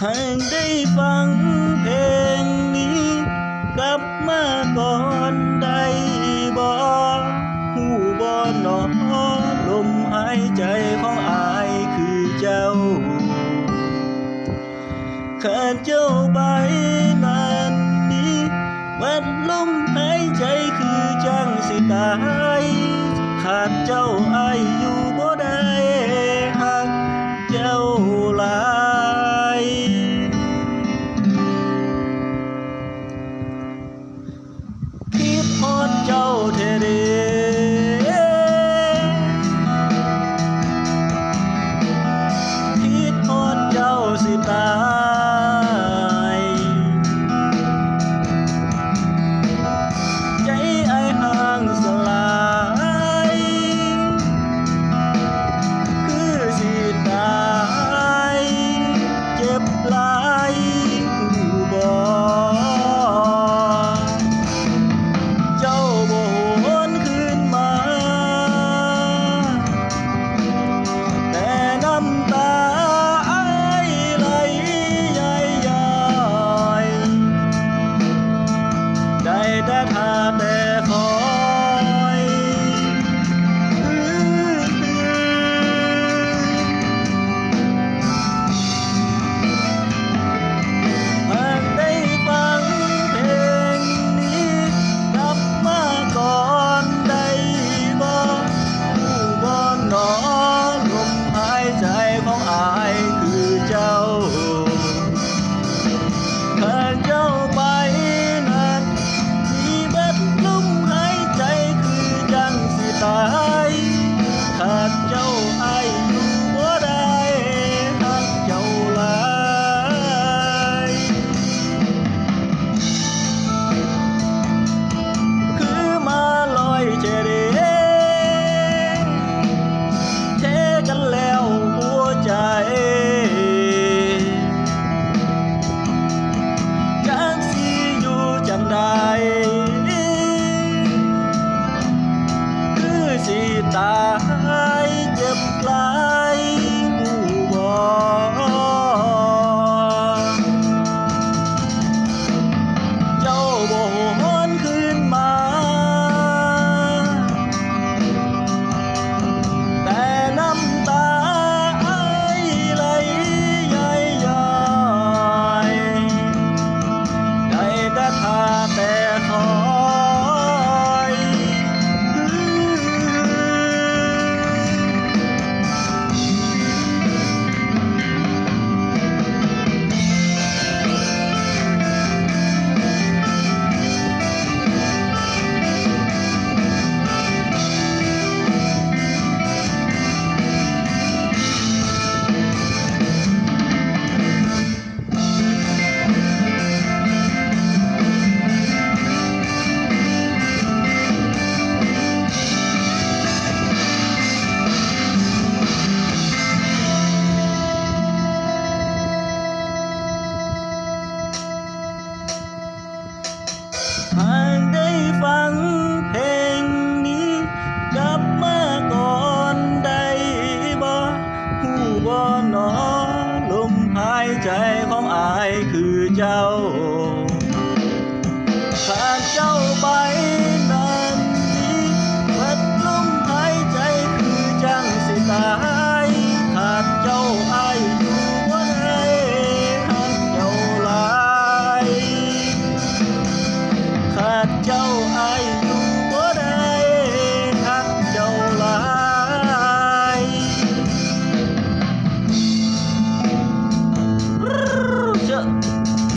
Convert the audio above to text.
ให้ได้ฟังเพลงนี้กลับมาก่อนได้บ่หูบ่หนอลมหายใจของอายคือเจ้าขาดเจ้าไปนานนี้วัดลมหายใจคือจังสิตายขาดเจ้าอายอยู่บ่ได้หากเจ้าหลายคิดฮอดเจ้าแท้เด้คิดฮอดเจ้าสิตายใจอ้ายห่างสลายคือสิตายเจ็บหลายหูบ่เจ้าบ่หวนคืนมาแต่น้ำตาอ้ายไหลย้อยๆได้แต่ท่าแต่คอยหากได้ฟังเพลงนี้กลับมาก่อนได้บ่หูบ่หนอลมหายใจของอายคือเจ้าขาดเจ้าไปนั้นมีเบิดลมหายใจคือจังสิตายขาดเจ้าอายอยู่บ่ได้หากเจ้าหลายคือมาลอยเจเดเทกันแล้วหัวใจจักสิอยู่จังใดคือสิตายเจ็บหลายหูบ่เจ้าบ่หวนคืนมาแต่น้ำตาอ้ายไหลย้อยๆได้แต่ท่าแต่คอยหากได้ฟังเพลงนี้กลับมาก่อนได้บ่หูบ่หนอลมหายใจของอายคือเจ้าขาดเจ้าไป